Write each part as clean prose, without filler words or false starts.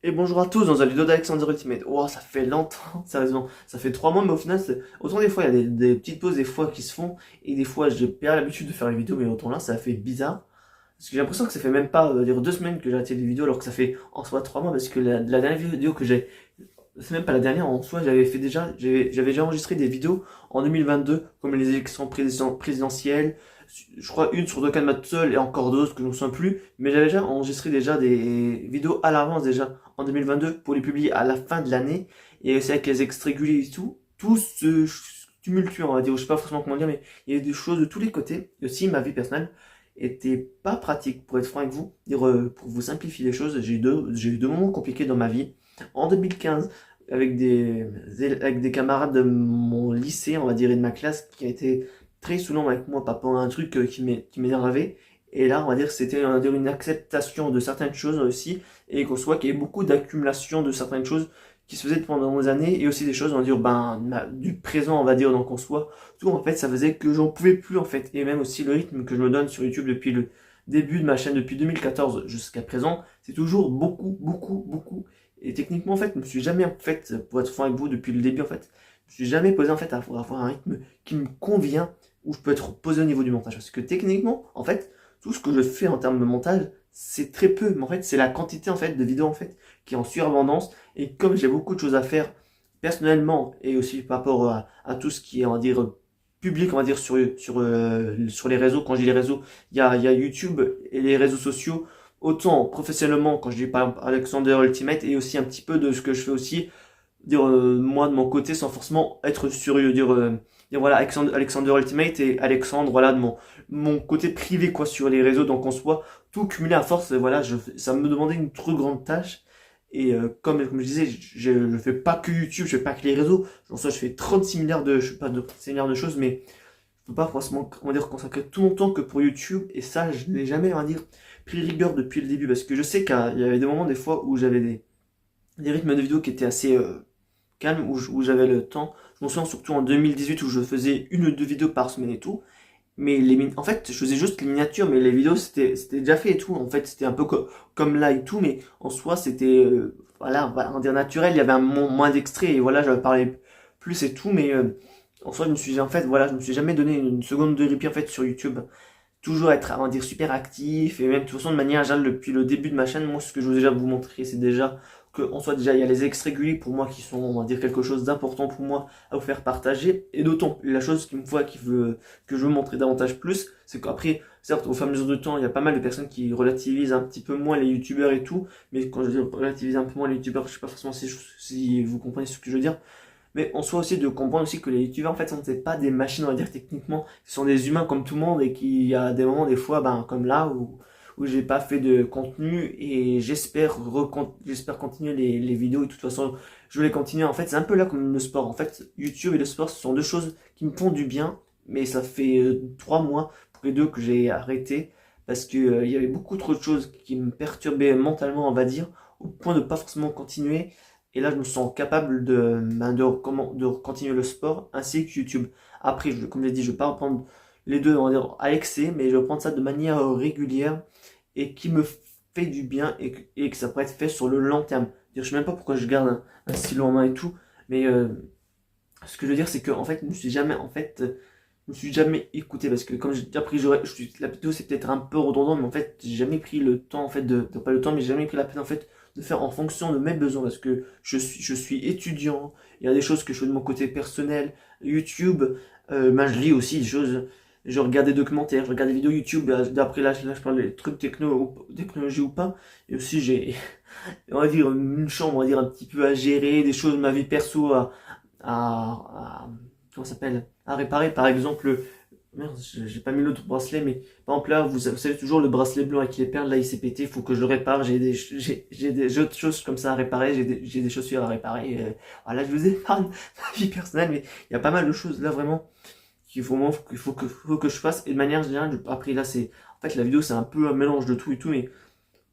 Et bonjour à tous dans un vidéo d'Alexander Ultimate. Oh, ça fait longtemps, sérieusement. Ça fait 3 mois, mais au final, autant des fois, il y a des petites pauses des fois qui se font, et des fois, j'ai perdu l'habitude de faire les vidéos, mais autant là, ça fait bizarre. Parce que j'ai l'impression que ça fait même pas, dire 2 semaines que j'ai arrêté les vidéos, alors que ça fait en soi 3 mois, parce que la dernière vidéo que j'ai, c'est même pas la dernière, en soi, j'avais fait déjà, j'avais déjà enregistré des vidéos en 2022, comme les élections présidentielles, je crois une sur Dokkan Mattel et encore d'autres que je ne me souviens plus, mais j'avais déjà enregistré déjà des vidéos à l'avance déjà en 2022 pour les publier à la fin de l'année, et aussi avec les extraits réguliers et tout ce tumultueux, on va dire, je sais pas forcément comment dire, mais il y avait des choses de tous les côtés, et aussi ma vie personnelle était pas pratique, pour être franc avec vous, dire, pour vous simplifier les choses, j'ai eu deux moments compliqués dans ma vie. En 2015, avec des camarades de mon lycée, on va dire, et de ma classe, qui a été très saoulant avec moi par rapport à un truc qui m'énervait. Et là, on va dire que c'était, on va dire, une acceptation de certaines choses aussi, et qu'on soit qu'il y ait beaucoup d'accumulation de certaines choses qui se faisaient pendant des années, et aussi des choses, on va dire, du présent, on va dire, donc en soi, tout en fait, ça faisait que j'en pouvais plus en fait, et même aussi le rythme que je me donne sur YouTube depuis le début de ma chaîne, depuis 2014 jusqu'à présent, c'est toujours beaucoup, beaucoup, beaucoup. Et techniquement, en fait, je me suis jamais, en fait, pour être franc avec vous, depuis le début, en fait, je me suis jamais posé, en fait, à avoir un rythme qui me convient, où je peux être posé au niveau du montage. Parce que techniquement, en fait, tout ce que je fais en termes de montage, c'est très peu. Mais en fait, c'est la quantité, en fait, de vidéos, en fait, qui est en surabondance. Et comme j'ai beaucoup de choses à faire, personnellement, et aussi par rapport à tout ce qui est, on va dire, public, on va dire, sur les réseaux. Quand je dis les réseaux, il y a YouTube et les réseaux sociaux, autant professionnellement, quand je dis par exemple Alexander Ultimate, et aussi un petit peu de ce que je fais aussi, dire moi de mon côté, sans forcément être sur, dire voilà, Alexander Ultimate et Alexandre, voilà, de mon côté privé, quoi, sur les réseaux. Donc en soi, tout cumulé à force, voilà, ça me demandait une trop grande tâche. Et comme je disais, je fais pas que YouTube, je fais pas que les réseaux. En soi, je fais 36 milliards de, je sais pas, de 36 milliards de choses, mais je peux pas forcément, on va dire, consacrer tout mon temps que pour YouTube. Et ça, je n'ai jamais, on va dire, pris rigueur depuis le début. Parce que je sais qu'il y avait des moments, des fois, où j'avais des rythmes de vidéo qui étaient assez calmes, où j'avais le temps. Je m'en souviens surtout en 2018 où je faisais une ou deux vidéos par semaine et tout. Mais en fait, je faisais juste les miniatures, mais les vidéos c'était déjà fait et tout. En fait, c'était un peu comme là et tout, mais en soi, c'était voilà, on va dire naturel. Il y avait moins d'extraits et voilà, j'avais parlé plus et tout, mais en soi, je me suis jamais donné une seconde de répit en fait sur YouTube. Toujours être, on va dire, super actif et même de toute façon de manière générale depuis le début de ma chaîne, moi ce que je veux déjà vous montrer c'est déjà que en soit déjà il y a les extraits réguliers pour moi qui sont on va dire quelque chose d'important pour moi à vous faire partager, et d'autant la chose qui me voit qui veut que je veux montrer davantage plus, c'est qu'après certes au fur et à mesure du temps il y a pas mal de personnes qui relativisent un petit peu moins les youtubeurs et tout, mais quand je dis relativiser un peu moins les youtubeurs, je sais pas forcément si vous comprenez ce que je veux dire. Mais on soit aussi de comprendre aussi que les youtubeurs en fait sont pas des machines, on va dire techniquement, ce sont des humains comme tout le monde, et qu'il y a des moments des fois comme là où j'ai pas fait de contenu, et j'espère continuer les vidéos, et de toute façon je vais les continuer. En fait c'est un peu là comme le sport, en fait YouTube et le sport ce sont deux choses qui me font du bien, mais ça fait 3 mois pour les deux que j'ai arrêté, parce que il y avait beaucoup trop de choses qui me perturbaient mentalement, on va dire, au point de pas forcément continuer. Et là, je me sens capable de continuer le sport ainsi que YouTube. Après, comme j'ai dit, je ne vais pas reprendre les deux, on va dire, à l'excès, mais je vais prendre ça de manière régulière et qui me fait du bien, et que ça pourrait être fait sur le long terme. Je ne sais même pas pourquoi je garde un stylo en main et tout, mais ce que je veux dire, c'est que en fait, je me suis jamais écouté, parce que comme j'ai déjà pris, la vidéo c'est peut-être un peu redondant, mais en fait, j'ai jamais pris le temps en fait pas le temps, mais j'ai jamais pris la peine en fait de faire en fonction de mes besoins, parce que je suis étudiant, il y a des choses que je fais de mon côté personnel, YouTube, je lis aussi des choses, je regarde des documentaires, je regarde des vidéos YouTube, d'après là je parle des trucs technologie ou pas, et aussi j'ai, on va dire, une chambre, on va dire, un petit peu à gérer, des choses de ma vie perso comment ça s'appelle, à réparer. Par exemple, merde, j'ai pas mis l'autre bracelet, mais par exemple là, vous savez toujours le bracelet blanc avec les perles, là il s'est pété, il faut que je le répare. J'ai des autres choses comme ça à réparer, j'ai des chaussures à réparer. Voilà, je vous épargne ma vie personnelle, mais il y a pas mal de choses là vraiment faut que je fasse. Et de manière générale, après là, en fait, la vidéo c'est un peu un mélange de tout et tout, mais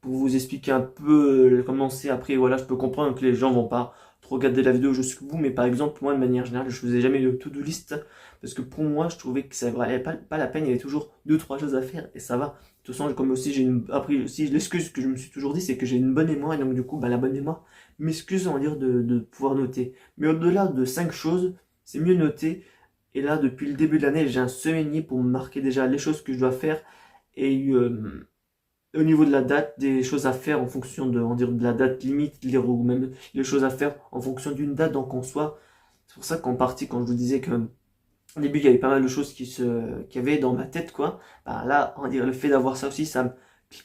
pour vous expliquer un peu comment c'est. Après, voilà, je peux comprendre que les gens vont pas trop regarder la vidéo jusqu'au bout, mais par exemple, moi, de manière générale, je faisais jamais de to-do list, parce que pour moi, je trouvais que ça valait pas la peine, il y avait toujours deux, trois choses à faire, et ça va. toute façon, comme aussi après aussi l'excuse que je me suis toujours dit, c'est que j'ai une bonne mémoire, et donc du coup, bah, la bonne mémoire m'excuse, on va dire, de pouvoir noter. Mais au-delà de 5 choses, c'est mieux noter. Et là, depuis le début de l'année, j'ai un semainier pour me marquer déjà les choses que je dois faire et au niveau de la date, des choses à faire en fonction de, on va dire, de la date limite, ou même les choses à faire en fonction d'une date. Donc en soi, c'est pour ça qu'en partie, quand je vous disais que au début, il y avait pas mal de choses qui avaient dans ma tête, quoi. Bah, là, on va dire, le fait d'avoir ça aussi, ça me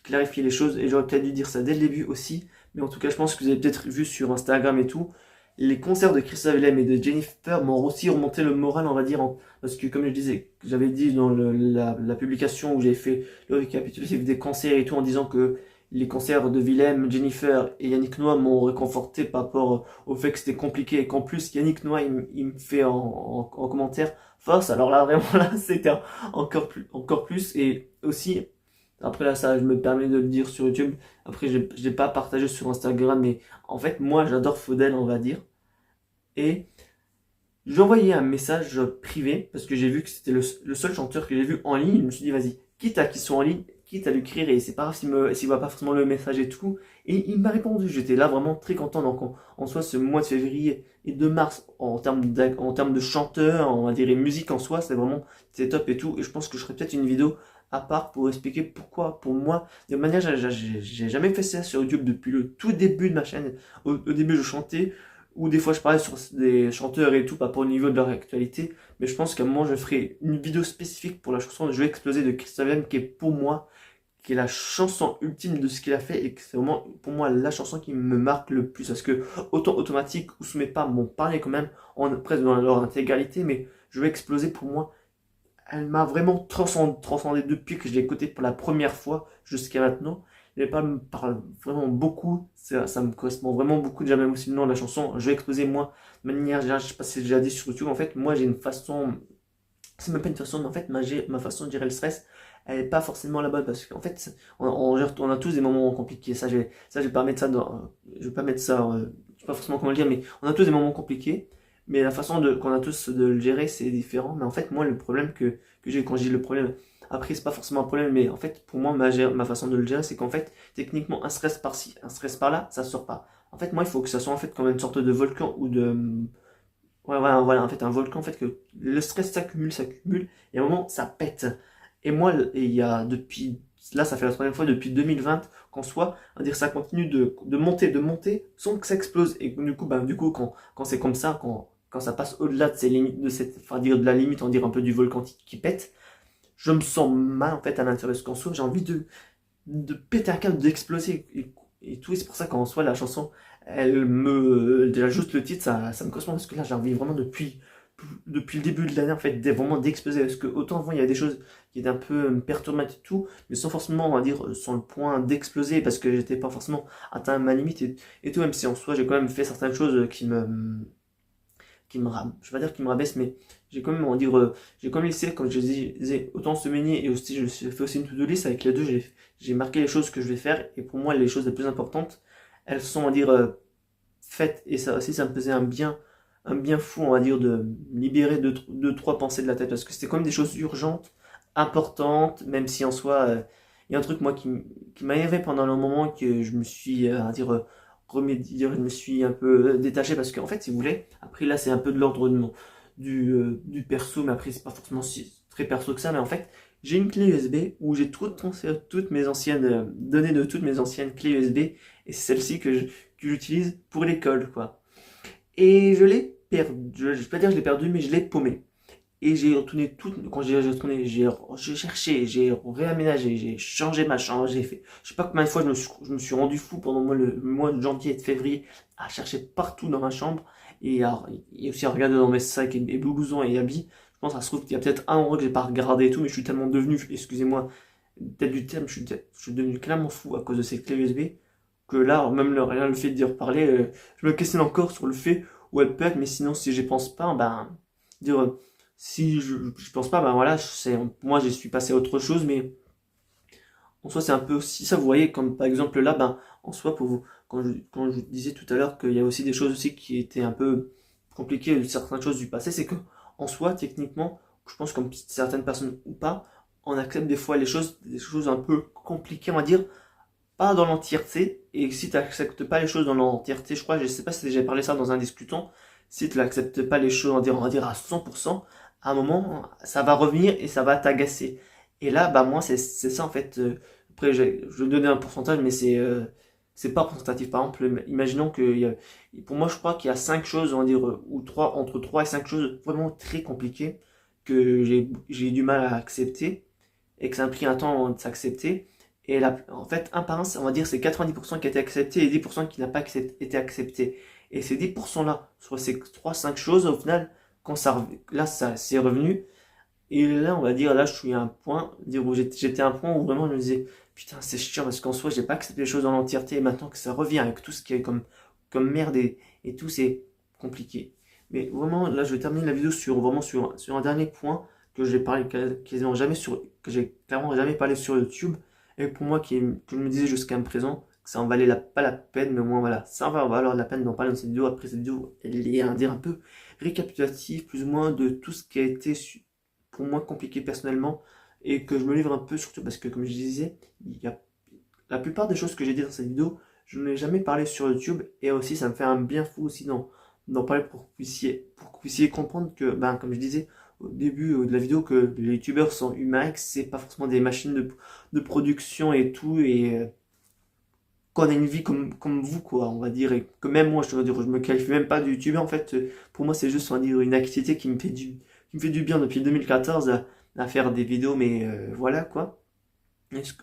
clarifie les choses. Et j'aurais peut-être dû dire ça dès le début aussi. Mais en tout cas, je pense que vous avez peut-être vu sur Instagram et tout. Les concerts de Christophe Willem et de Jennifer m'ont aussi remonté le moral, on va dire, parce que comme je disais, j'avais dit dans la publication où j'avais fait le récapitulatif des concerts et tout, en disant que les concerts de Willem, Jennifer et Yannick Noah m'ont réconforté par rapport au fait que c'était compliqué et qu'en plus Yannick Noah il me fait en commentaire force. Alors là vraiment là c'était encore plus et aussi après là ça je me permets de le dire sur YouTube. Après je l'ai pas partagé sur Instagram mais en fait moi j'adore Faudel on va dire et j'ai envoyé un message privé parce que j'ai vu que c'était le seul chanteur que j'ai vu en ligne. Je me suis dit, vas-y, quitte à qu'ils soient en ligne, quitte à lui écrire et c'est pas grave s'il voit pas forcément le message et tout. Et il m'a répondu. J'étais là vraiment très content. Donc, en soi, ce mois de février et de mars, en termes de chanteur, on va dire, et musique en soi, c'est top et tout. Et je pense que je ferai peut-être une vidéo à part pour expliquer pourquoi, pour moi, de manière, j'ai jamais fait ça sur YouTube depuis le tout début de ma chaîne. Au début, je chantais ou des fois je parlais sur des chanteurs et tout, pas pour le niveau de leur actualité, mais je pense qu'à un moment je ferai une vidéo spécifique pour la chanson Je vais exploser de Christophe M, qui est pour moi, qui est la chanson ultime de ce qu'il a fait et que c'est vraiment pour moi la chanson qui me marque le plus parce que autant Automatique ou Sous mes pas m'ont parlé quand même presque dans leur intégralité, mais Je vais exploser pour moi elle m'a vraiment transcendé depuis que je l'ai écouté pour la première fois jusqu'à maintenant. Les paroles me parlent vraiment beaucoup, ça me correspond vraiment beaucoup. Déjà, même aussi le nom de la chanson, je vais exposer moi, de manière générale, je sais pas si j'ai déjà dit sur YouTube, en fait, moi j'ai une façon, c'est même pas une façon, mais en fait, ma façon de gérer le stress, elle est pas forcément la bonne parce qu'en fait, on a tous des moments compliqués. Je vais pas mettre ça je vais pas mettre ça, je sais pas forcément comment le dire, mais on a tous des moments compliqués. Mais la façon qu'on a tous de le gérer, c'est différent. Mais en fait, moi, le problème que j'ai quand je dis le problème, après, c'est pas forcément un problème, mais en fait, pour moi, ma façon de le gérer, c'est qu'en fait, techniquement, un stress par-ci, un stress par-là, ça sort pas. En fait, moi, il faut que ça soit en fait comme une sorte de volcan ou de, ouais, voilà, en fait, un volcan, en fait, que le stress s'accumule, et à un moment, ça pète. Et moi, il y a depuis, là, ça fait la troisième fois depuis 2020 qu'en soit, on va dire, ça continue de monter, sans que ça explose. Et du coup, quand c'est comme ça, quand ça passe au-delà de ces limites, enfin, dire de la limite, on dirait un peu du volcan qui pète, je me sens mal, en fait, à l'intérieur de ce qu'en soit, j'ai envie de péter un câble, d'exploser et tout. Et c'est pour ça qu'en soi, la chanson, déjà juste le titre, ça me correspond parce que là, j'ai envie vraiment depuis le début de l'année, en fait, vraiment d'exploser. Parce que autant avant, il y a des choses qui étaient un peu perturbantes et tout, mais sans forcément, on va dire, sans le point d'exploser parce que j'étais pas forcément atteint ma limite et tout, même si en soi, j'ai quand même fait certaines choses je vais pas dire qui me rabaisse, mais j'ai quand même, on va dire, j'ai quand même laissé, comme je disais, autant se meunier et aussi, je fais aussi une to-do list avec les deux, j'ai marqué les choses que je vais faire, et pour moi, les choses les plus importantes, elles sont, on va dire, faites, et ça aussi, ça me faisait un bien fou, on va dire, de me libérer deux, trois pensées de la tête, parce que c'était quand même des choses urgentes, importantes, même si en soi, il y a un truc, moi, qui m'a énervé pendant le moment que je me suis, on va dire, je me suis un peu détaché parce qu'en fait, si vous voulez, après là, c'est un peu de l'ordre du perso, mais après, c'est pas forcément très perso que ça, mais en fait, j'ai une clé USB où j'ai tout transféré toutes mes anciennes données de toutes mes anciennes clés USB et c'est celle-ci que j'utilise pour l'école, quoi. Et je l'ai perdu, je vais pas dire que je l'ai perdu, mais je l'ai paumé. Et j'ai retourné tout, quand j'ai retourné, j'ai cherché, j'ai réaménagé, j'ai changé ma chambre, j'ai fait, je sais pas combien de fois je me suis rendu fou pendant le mois de janvier et de février à chercher partout dans ma chambre et aussi à regarder dans mes sacs et blousons et habits. Je pense, ça se trouve qu'il y a peut-être un endroit que j'ai pas regardé et tout, mais je suis tellement devenu, excusez-moi, peut-être du terme, je suis devenu clairement fou à cause de ces clés USB que là, même rien le fait d'y reparler, je me questionne encore sur le fait où elle peut être, mais sinon, si j'y pense pas, ben, dire, si je pense pas, ben voilà, moi je suis passé à autre chose, mais en soi c'est un peu aussi ça, vous voyez, comme par exemple là, ben en soi pour vous, quand je disais tout à l'heure qu'il y a aussi des choses aussi qui étaient un peu compliquées, certaines choses du passé, c'est que en soi techniquement, je pense comme certaines personnes ou pas, on accepte des choses un peu compliquées, on va dire, pas dans l'entièreté. Et si tu n'acceptes pas les choses dans l'entièreté, je crois, je sais pas si j'ai parlé ça dans un discutant, si tu n'acceptes pas les choses, on va dire à 100%, à un moment, ça va revenir et ça va t'agacer. Et là, bah moi, c'est ça en fait. Après, je vais donner un pourcentage, mais c'est pas représentatif. Par exemple, imaginons pour moi, je crois qu'il y a 5 choses, on va dire, ou trois, entre 3 et 5 choses vraiment très compliquées que j'ai du mal à accepter et que ça a pris un temps de s'accepter. Et là, en fait, un par un, on va dire c'est 90% qui a été accepté et 10% qui n'a pas été accepté. Et ces 10% là, sur ces 3-5 choses, au final, là, ça c'est revenu. Et là, on va dire, là, je suis à un point, dire où j'étais à un point où vraiment je me disais, putain, c'est chiant parce qu'en soi, j'ai pas accepté les choses dans l'entièreté et maintenant que ça revient avec tout ce qui est comme merde et tout, c'est compliqué. Mais vraiment, là, je vais terminer la vidéo sur un dernier point que j'ai parlé quasiment jamais que j'ai clairement jamais parlé sur YouTube et pour moi, que je me disais jusqu'à présent, que ça en valait pas la peine, mais au moins, voilà, ça va valoir la peine d'en parler dans cette vidéo. Après cette vidéo, elle est, dire, un peu récapitulative, plus ou moins, de tout ce qui a été pour moi compliqué personnellement et que je me livre un peu surtout parce que comme je disais, il y a la plupart des choses que j'ai dit dans cette vidéo, je n'ai jamais parlé sur YouTube et aussi ça me fait un bien fou aussi d'en parler pour que vous puissiez comprendre que, ben, comme je disais au début de la vidéo, que les youtubeurs sont humains, que c'est pas forcément des machines de production et tout, et qu'on a une vie comme vous, quoi, on va dire, et que même moi, je veux dire, je me qualifie même pas de youtubeur, en fait, pour moi, c'est juste, on va dire, une activité qui me fait du bien depuis 2014 à faire des vidéos, mais voilà, quoi.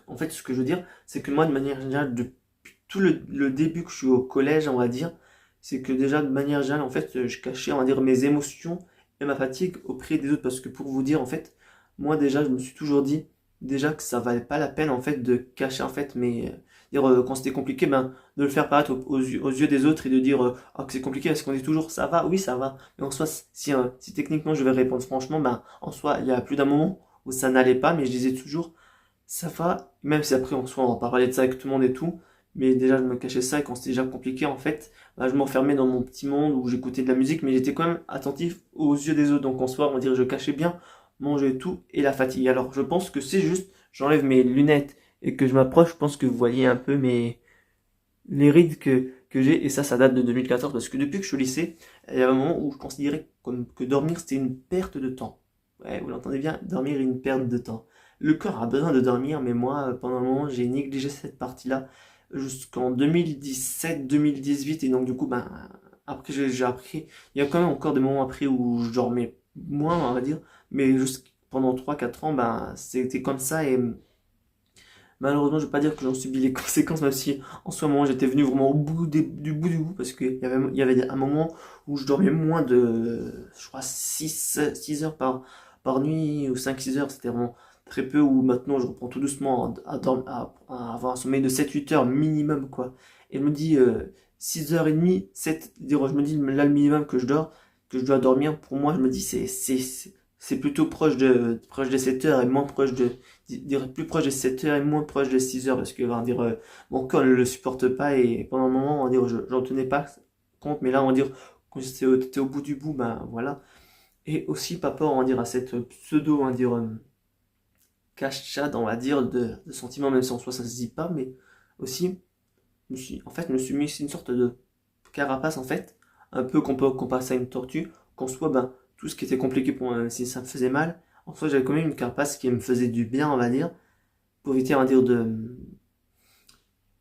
En fait, ce que je veux dire, c'est que moi, de manière générale, depuis tout le début que je suis au collège, on va dire, c'est que déjà, de manière générale, en fait, je cachais, on va dire, mes émotions et ma fatigue auprès des autres. Parce que pour vous dire, en fait, moi, déjà, je me suis toujours dit, déjà, que ça valait pas la peine, en fait, de cacher, en fait, quand c'était compliqué, ben, de le faire paraître aux yeux des autres et de dire, oh, que c'est compliqué, parce qu'on dit toujours, ça va, oui, ça va. Mais en soi, si techniquement je vais répondre franchement, ben, en soi, il y a plus d'un moment où ça n'allait pas, mais je disais toujours, ça va, même si après en soi on va pas parler de ça avec tout le monde et tout, mais déjà je me cachais ça et quand c'était déjà compliqué en fait, bah, je m'enfermais dans mon petit monde où j'écoutais de la musique, mais j'étais quand même attentif aux yeux des autres, donc en soi on va dire je cachais bien mon jeu et tout et la fatigue. Alors je pense que c'est juste, j'enlève mes lunettes et que je m'approche, je pense que vous voyez un peu les rides que j'ai et ça date de 2014 parce que depuis que je suis au lycée, il y a un moment où je considérais que dormir c'était une perte de temps. Ouais, vous l'entendez bien, dormir est une perte de temps. Le corps a besoin de dormir, mais moi, pendant un moment, j'ai négligé cette partie-là jusqu'en 2017-2018. Et donc, du coup, ben, après, j'ai appris. Il y a quand même encore des moments après où je dormais moins, on va dire. Mais juste pendant 3-4 ans, ben, c'était comme ça. Et malheureusement, je ne vais pas dire que j'en subis les conséquences, même si en ce moment, j'étais venu vraiment au bout du bout du bout. Parce qu'il y avait un moment où je dormais moins de, je crois, 6 heures par nuit ou 5-6 heures. C'était vraiment très peu, où maintenant je reprends tout doucement à avoir un sommeil de 7-8 heures minimum, quoi. Et je me dis 6h30, 7, je me dis là le minimum que je dois dormir, pour moi je me dis c'est plutôt proche de 7 heures et moins proche plus proche de 7 heures et moins proche de 6 heures parce que on va dire, mon corps ne le supporte pas et pendant un moment on va dire j'en tenais pas compte, mais là on va dire quand t'étais au bout du bout, ben voilà. Et aussi par rapport on va dire à cette pseudo on va dire cachade, on va dire, de sentiments, même si en soi ça se dit pas, mais aussi, je me suis mis une sorte de carapace, en fait, un peu qu'on peut comparer ça à une tortue, qu'en soi, ben, tout ce qui était compliqué pour moi, même si ça me faisait mal, en soi, j'avais quand même une carapace qui me faisait du bien, on va dire, pour éviter, on va dire,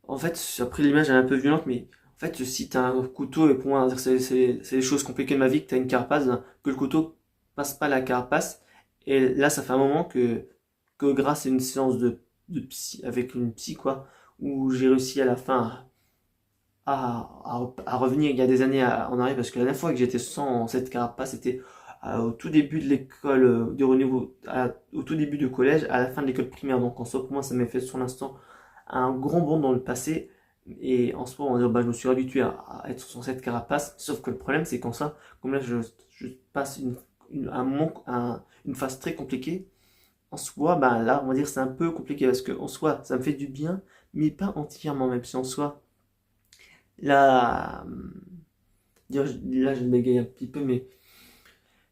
En fait, après l'image elle est un peu violente, mais en fait, si t'as un couteau, et pour moi, on va dire, c'est les choses compliquées de ma vie, que t'as une carapace, ben, que le couteau passe pas la carapace, et là, ça fait un moment que grâce à une séance de psy, avec une psy, quoi, où j'ai réussi à la fin à revenir il y a des années en arrière, parce que la dernière fois que j'étais sans cette carapace, c'était au tout début de l'école, au tout début du collège, à la fin de l'école primaire. Donc en soi, pour moi, ça m'a fait sur l'instant un grand bond dans le passé. Et en soi, on va dire, bah, je me suis habitué à être sans cette carapace. Sauf que le problème, c'est qu'en ça, comme là, je passe une phase très compliquée. En soi, bah, là, on va dire, c'est un peu compliqué parce que en soi, ça me fait du bien, mais pas entièrement, même si en soi, là, là, je bégaye un petit peu, mais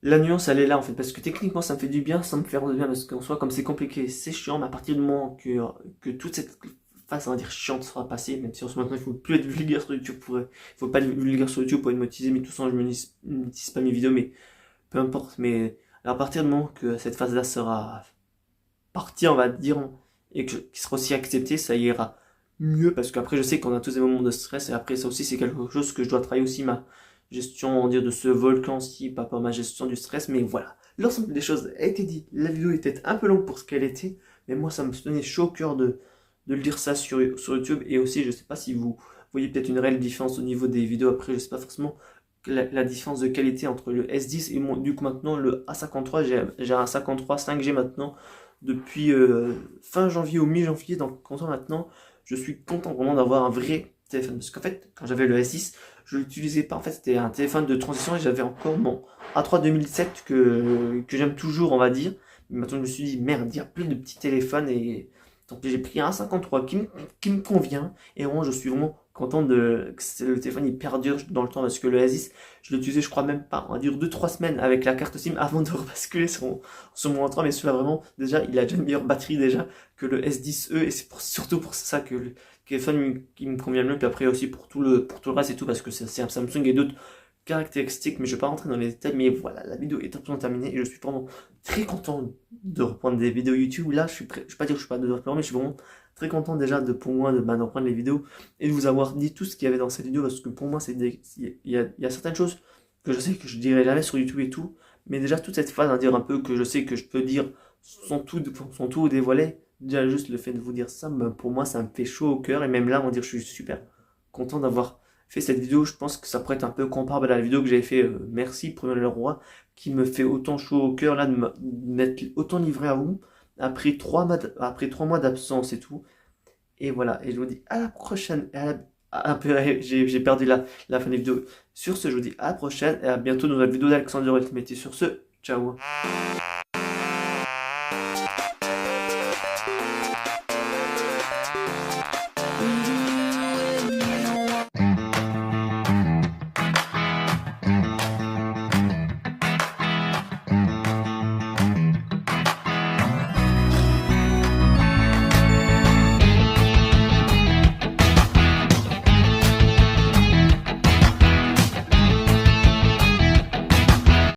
la nuance elle est là en fait, parce que techniquement ça me fait du bien sans me faire de bien, parce qu'en soi comme c'est compliqué, c'est chiant, mais à partir du moment que toute cette phase on va dire chiante sera passée, même si en ce moment il faut plus être vulgaire sur YouTube il faut pas être vulgaire sur YouTube pour être monétisé, mais tout ça je me dis pas mes vidéos, mais peu importe, mais à partir du moment que cette phase là sera partie on va dire, et qui sera aussi acceptée, ça ira mieux, parce qu'après je sais qu'on a tous des moments de stress, et après ça aussi c'est quelque chose que je dois travailler aussi, ma gestion, on va dire, de ce volcan-ci, pas ma gestion du stress, mais voilà. L'ensemble des choses a été dit. La vidéo était un peu longue pour ce qu'elle était, mais moi, ça me tenait chaud au cœur de le dire ça sur YouTube. Et aussi, je sais pas si vous voyez peut-être une réelle différence au niveau des vidéos. Après, je sais pas forcément la différence de qualité entre le S10 et du coup maintenant le A53. J'ai un 53 5G maintenant depuis fin janvier ou mi-janvier. Donc, content maintenant, je suis content vraiment d'avoir un vrai téléphone. Parce qu'en fait, quand j'avais le S10, je l'utilisais pas. En fait, c'était un téléphone de transition et j'avais encore mon A3 2007 que j'aime toujours, on va dire. Mais maintenant, je me suis dit, merde, il y a plein de petits téléphones et donc j'ai pris un 53 qui me convient. Et vraiment, je suis vraiment content que le téléphone il perdure dans le temps, parce que le S10, je l'ai utilisé, je crois même pas, on va dire 2-3 semaines avec la carte SIM avant de rebasculer sur mon A3. Mais celui-là, vraiment, déjà, il a déjà une meilleure batterie déjà que le S10e, et c'est surtout pour ça que le téléphone qui me convient le mieux. Puis après aussi pour tout le reste et tout, parce que c'est un Samsung et d'autres caractéristiques, mais je vais pas rentrer dans les détails. Mais voilà, la vidéo est absolument terminée et je suis vraiment très content de reprendre des vidéos YouTube. Là, je suis prêt, je vais pas dire que je suis pas de reprendre, mais je suis vraiment très content déjà pour moi de reprendre les vidéos et de vous avoir dit tout ce qu'il y avait dans cette vidéo, parce que pour moi, il y a certaines choses que je sais que je dirai jamais sur YouTube et tout, mais déjà toute cette phase à dire un peu que je sais que je peux dire sont tout dévoilés. Déjà juste le fait de vous dire ça, ben, pour moi, ça me fait chaud au cœur, et même là, on va dire, je suis super content d'avoir fait cette vidéo. Je pense que ça pourrait être un peu comparable à la vidéo que j'avais fait Merci pour le roi, qui me fait autant chaud au cœur là de m'être autant livré à vous après 3 mois d'absence et tout. Et voilà, et je vous dis à la prochaine. J'ai perdu la fin de la vidéo. Sur ce, je vous dis à la prochaine et à bientôt dans la vidéo d'Alexandre Ultimate. Et sur ce, ciao.